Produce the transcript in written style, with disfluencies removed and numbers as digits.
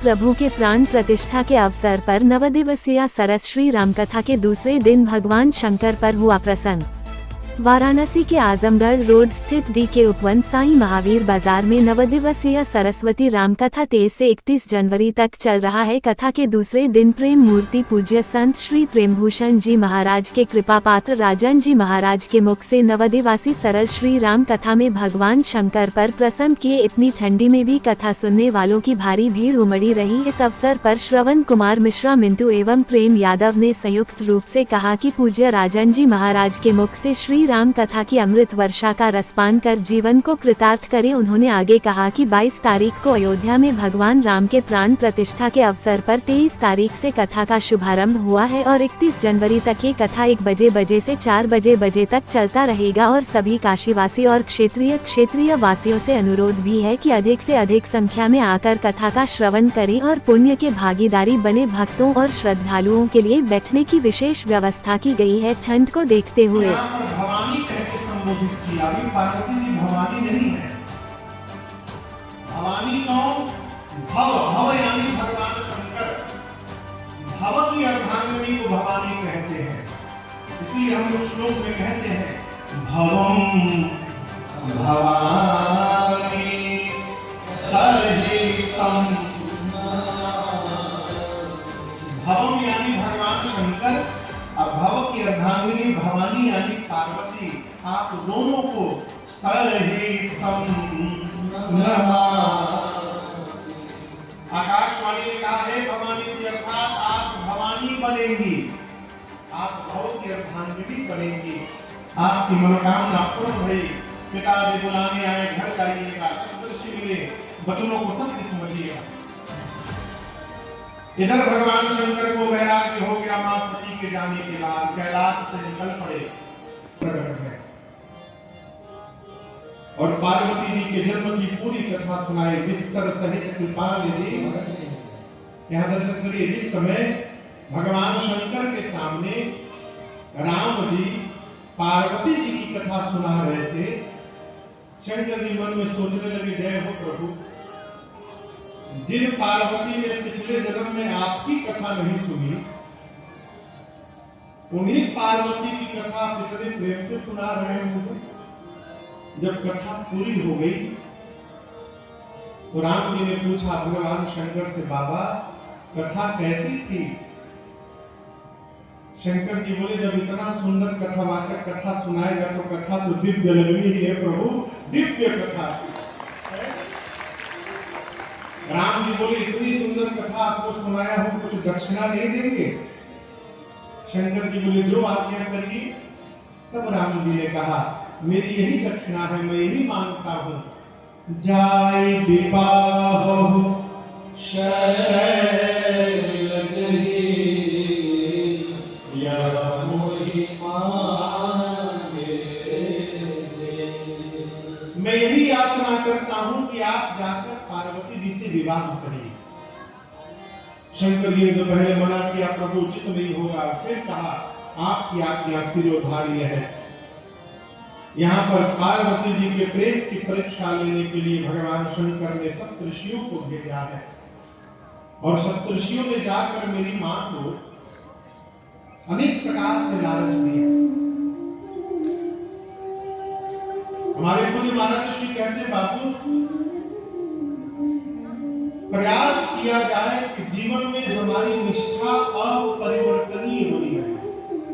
प्रभु के प्राण प्रतिष्ठा के अवसर पर नवदिवसीय सरस श्री राम कथा के दूसरे दिन भगवान शंकर पर हुआ प्रसन्न। वाराणसी के आजमगढ़ रोड स्थित DK उपवन साईं महावीर बाजार में नवदिवसीय सरस्वती राम कथा 23 से 31 जनवरी तक चल रहा है। कथा के दूसरे दिन प्रेम मूर्ति पूज्य संत श्री प्रेमभूषण जी महाराज के कृपा पात्र राजन जी महाराज के मुख से नवदिवासी सरल श्री राम कथा में भगवान शंकर पर प्रसन्न किए। इतनी ठंडी में भी कथा सुनने वालों की भारी भीड़ उमड़ी रही। इस अवसर पर श्रवण कुमार मिश्रा मिंटू एवं प्रेम यादव ने संयुक्त रूप से कहा कि पूज्य राजन जी महाराज के मुख से श्री राम कथा की अमृत वर्षा का रसपान कर जीवन को कृतार्थ करें। उन्होंने आगे कहा कि 22 तारीख को अयोध्या में भगवान राम के प्राण प्रतिष्ठा के अवसर पर 23 तारीख से कथा का शुभारंभ हुआ है और 31 जनवरी तक ये कथा 1 बजे से 4 बजे तक चलता रहेगा। और सभी काशीवासी और क्षेत्रीय वासियों से अनुरोध भी है कि अधिक से अधिक संख्या में आकर कथा का श्रवण करें और पुण्य के भागीदारी बने। भक्तों और श्रद्धालुओं के लिए बैठने की विशेष व्यवस्था की गई है। ठंड को देखते हुए संबोधित किया। अभी पार्वती जी भवानी नहीं है। भवानी कौन? भव यानी भगवान शंकर। भव की अर्धांगिनी को भवानी कहते हैं। इसलिए हम लोग श्लोक में कहते हैं भवम भवानी सहितम। भवम यानी भगवान शंकर और भव की अर्धांगिनी भवानी यानी पार्वती। आप दोनों को सहितम नमामि। आकाशवाणी ने कहा है भवानी की अर्थात आप भवानी बनेंगी, आप भव की अर्धांगिनी बनेंगी। आपकी मनोकामना पूर्ण भई। पिताजी बुलाने आए, घर जाइएगा, सप्तऋषि मिले, वचनों को सत्य समझिएगा। इधर भगवान शंकर को वैराग्य हो गया मां सती के जाने के बाद। कैलाश से निकल पड़े प्रकट है और पार्वती जी के जन्म की पूरी कथा सुनाई। विस्तर सहित कृपा निधि। यहाँ दर्शक करिए, जिस समय भगवान शंकर के सामने राम जी पार्वती जी की कथा सुना रहे थे, शंकर जी मन में सोचने लगे, जय हो प्रभु, जिन पार्वती ने पिछले जन्म में आपकी कथा नहीं सुनी, उन्हीं पार्वती की कथा आप इतने प्रेम से सुना रहे होंगे। जब कथा पूरी हो गई तो राम जी ने पूछा भगवान शंकर से, बाबा कथा कैसी थी? शंकर जी बोले, जब इतना सुंदर कथावाचक कथा सुनाएगा तो कथा तो दिव्य लगनी ही है प्रभु, दिव्य कथा। राम जी बोले, इतनी सुंदर कथा आपको सुनाया हो, कुछ दक्षिणा नहीं देंगे? शंकर जी बोले, जो आज्ञा करिए। तब राम जी ने कहा, मेरी यही दक्षिणा है, मैं यही मांगता हूं, जाय विवाह शैलजहि या मोहि मांगे। मैं यही याचना करता हूं कि आप जाकर पार्वती जी से विवाह करें। शंकर जी ने तो पहले मना किया, प्रभु उचित नहीं होगा। फिर कहा, आपकी आज्ञा शिरोधार्य है। यहाँ पर पार्वती जी के प्रेम की परीक्षा लेने के लिए भगवान शंकर ने सप्तऋषियों को भेजा है और सप्तऋषियों ने जाकर मेरी मां को अनेक प्रकार से लालच दिया। हमारे पूज्य महाराज श्री कहते, बाबू प्रयास किया जाए कि जीवन में हमारी निष्ठा अपरिवर्तनीय होनी है।